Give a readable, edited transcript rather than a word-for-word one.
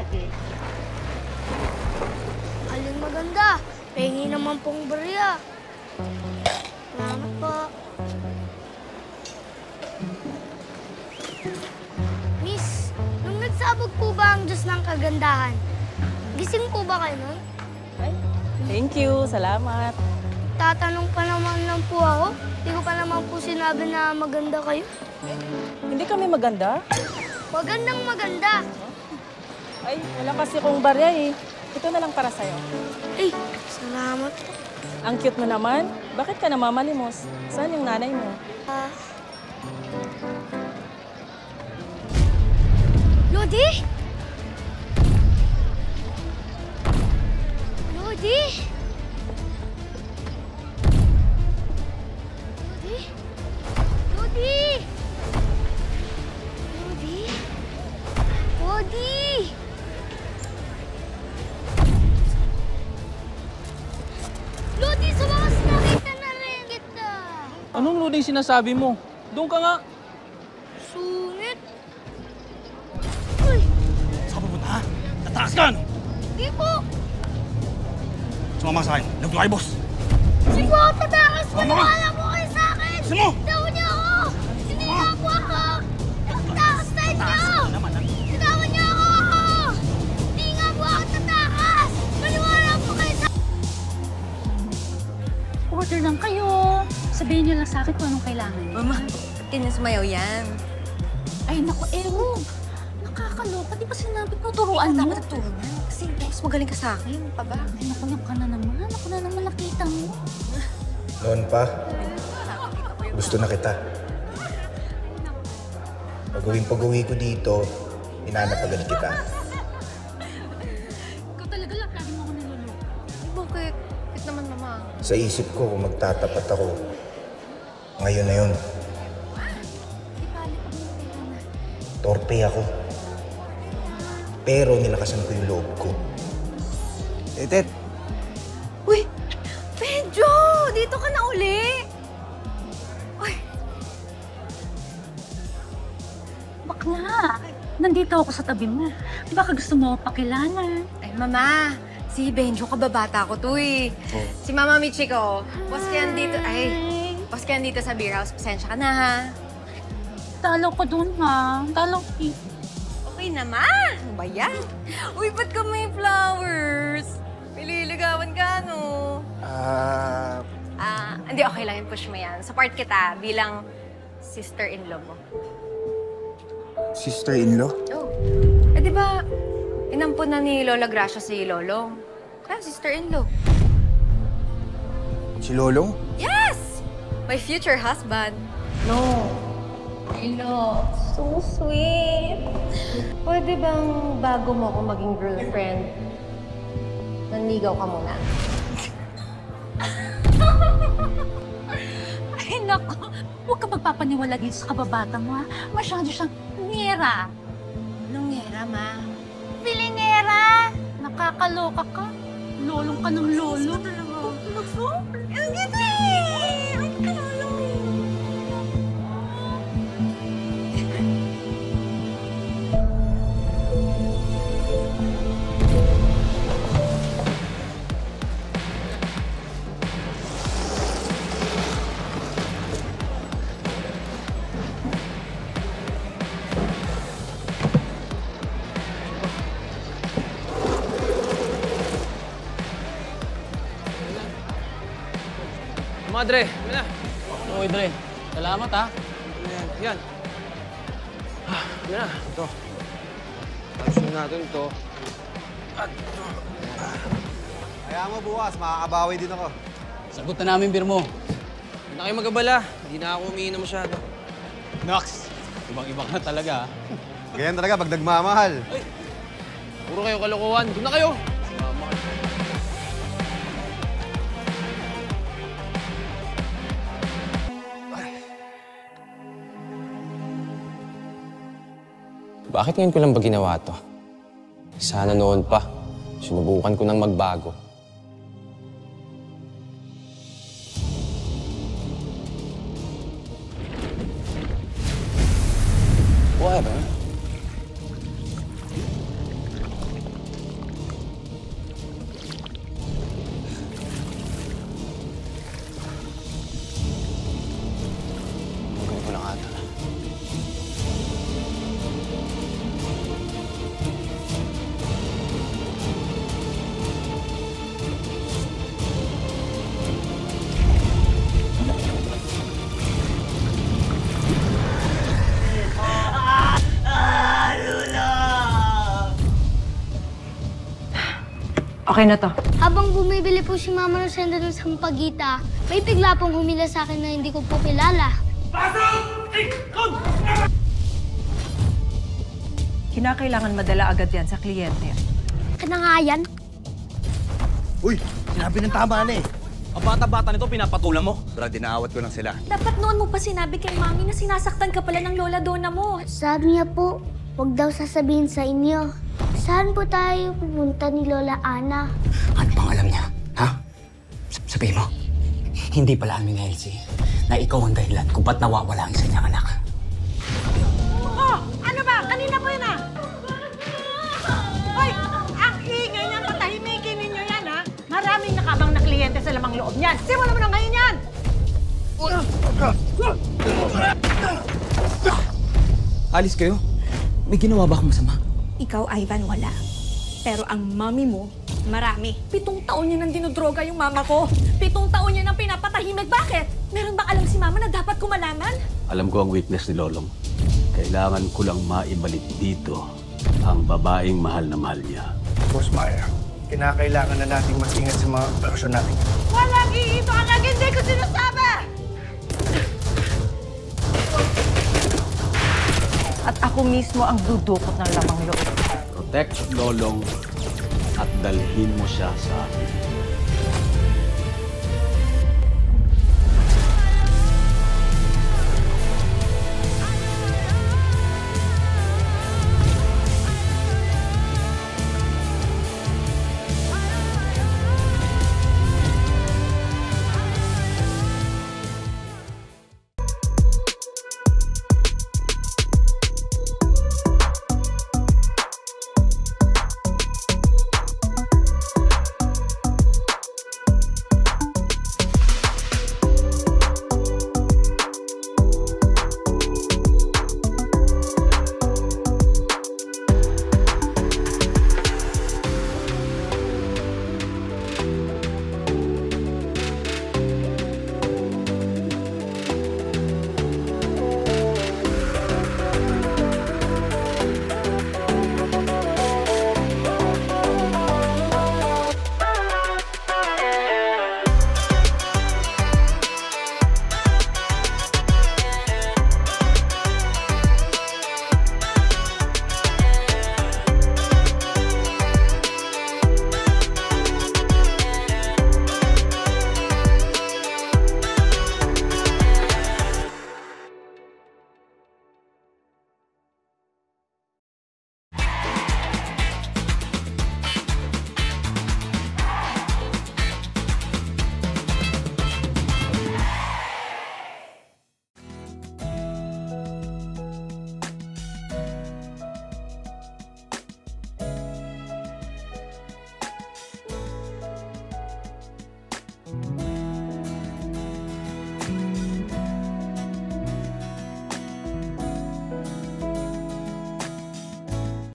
Sige. Aling maganda. Pengi naman pong barya. Salamat po. Miss, nung nagsabog po ba ang Diyos ng kagandahan? Gising po ba kayo nun? Ay, thank you. Salamat. Tatanong pa naman lang po ako. Hindi ko pa naman po sinabi na maganda kayo. Hindi kami maganda? Magandang maganda. Ay, wala kasi kong barya eh. Ito na lang para sa'yo. Eh, salamat po. Ang cute mo naman. Bakit ka namamalimos? Saan yung nanay mo? Lodi? Lodi? Lodi? Lodi? Lodi? Lodi? Lodi, sa wakas nakita na rin kita. Anong loading sinasabi mo? Doon ka nga. Sungit. Uy, Saan ka pupunta, ha? Tatakas ka, ano? di po. Sumama ka sa akin. Lagdo kayo, boss. Sige po, tatakas. Mama! Maniwala po kayo sa akin. Gusto mo? Tawan niyo ako. Hindi Mama! nga po ako. Tatakas tayo niyo. Takas ka naman, ha? Tawan niyo ako. Hindi nga po ako tatakas. Maniwala po kayo sa Order lang kayo. Sabihin niyo lang sa akin kung anong kailangan. Mama, kanya sumayaw yan. Ay, naku, ewan. Nakakaloka. Di ba sinabi ko turuan mo? Dapat turo na. Kasi mas magaling ka sa akin. Pa ba? Ay, naku, yan ka na naman. Ako na naman nakita mo. Noon pa, gusto na kita. Pag-uwi ko dito, hinanap agad kita. Ikaw talaga lang. Lagi mo ako niluloko. Ay, bakit? Bakit naman, Mama? Sa isip ko, kung magtatapat ako, ngayon na yun. Torpe ako. Pero nilakasan ko yung loob ko. Tet, Uy! Pedro! Dito ka na uli! Uy! Bakla. Nandito ako sa tabi mo. Baka gusto mo ako pakilala. Ay, Mama! Si Benjo, kababata ko to eh. Si Mama Michiko, boss ka yan dito. Ay, boss ka yan dito sa beer house. Pasensya ka na, ha? Talo ko dun, ha? Talo ko. Okay naman! Ano ba yan? Uy, ba't ka may flowers? Pililigawan ka, no? Hindi, okay lang yung push mo yan. Support kita bilang sister-in-law mo. sister-in-law? Oh. Eh, di ba, inampun na ni Lola Gracia si Lolong? Kaya sister-in-law. Si Lolong? Yes! My future husband. No. Hello. So sweet. Pwede bang bago mo ako maging girlfriend, nanligaw ka muna? Ay, naku. Huwag ka magpapaniwala dito sa kababata mo, ha? Masyado siyang nera. Anong yera, Ma? Pilingera! Nakakaloka ka. Lolong ka ng lolo. Ang ganda eh! Ang kalolong eh. Madre, yun na. Oo, Dre. Salamat, ha. Yan. Yan na. Ito. Ayusin natin ito. Kaya mo bukas, makakabawi din ako. Sagot na namin, beer mo. Huwag na kayo mag-abala. Hindi na ako umiinom masyado. Nox! Ibang-iba ka talaga, ha. Ganyan talaga pag nagmamahal. Ay! Puro kayo kalokohan. Doon na kayo! Bakit ngayon ko lang ba ginawa to? Sana noon pa. Sinubukan ko nang magbago. Whatever. Okay na to. Habang bumibili po si Mama ng senda ng sampagita, may bigla pong humila sa akin na hindi ko po kilala. Kinakailangan madala agad yan sa kliyente. Kana nga yan? Uy, sinabi ng tama na eh. Ang bata-bata nito, pinapatulan mo. Pero dinaawat ko lang sila. Dapat noon mo pa sinabi kay Mami na sinasaktan ka pala ng lola Donna mo. Sabi niya po, huwag daw sasabihin sa inyo. Saan po tayo pupunta ni Lola Ana? Ano bang alam niya? Ha? Sabihin mo, hindi pala amin na Elsie na ikaw ang dahilan kung ba't nawawala ang isa niyang anak. Oh! Ano ba? Kanina po yun ah! Hoy! Ang ingay niyan, patahimikin ninyo yan ha! Maraming nakabang na kliyente sa lamang loob niyan. Simulan mo na ngayon yan! Alis kayo? May ginawa ba akong masama? Ikaw, Ivan, wala. Pero ang mami mo, marami. 7 taon niya nang dinodroga yung mama ko. 7 taon niya nang pinapatahimik. Bakit? Meron bang alam si mama na dapat ko malaman? Alam ko ang weakness ni Lolong. Kailangan ko lang maibalik dito ang babaeng mahal na mahal niya. Boss Meyer, kinakailangan na nating mag-ingat sa mga operasyon natin. Walang iiba ang hindi ko sinasabi! At ako mismo ang dudukot ng lamang loob. Protect Lolong at dalhin mo siya sa akin.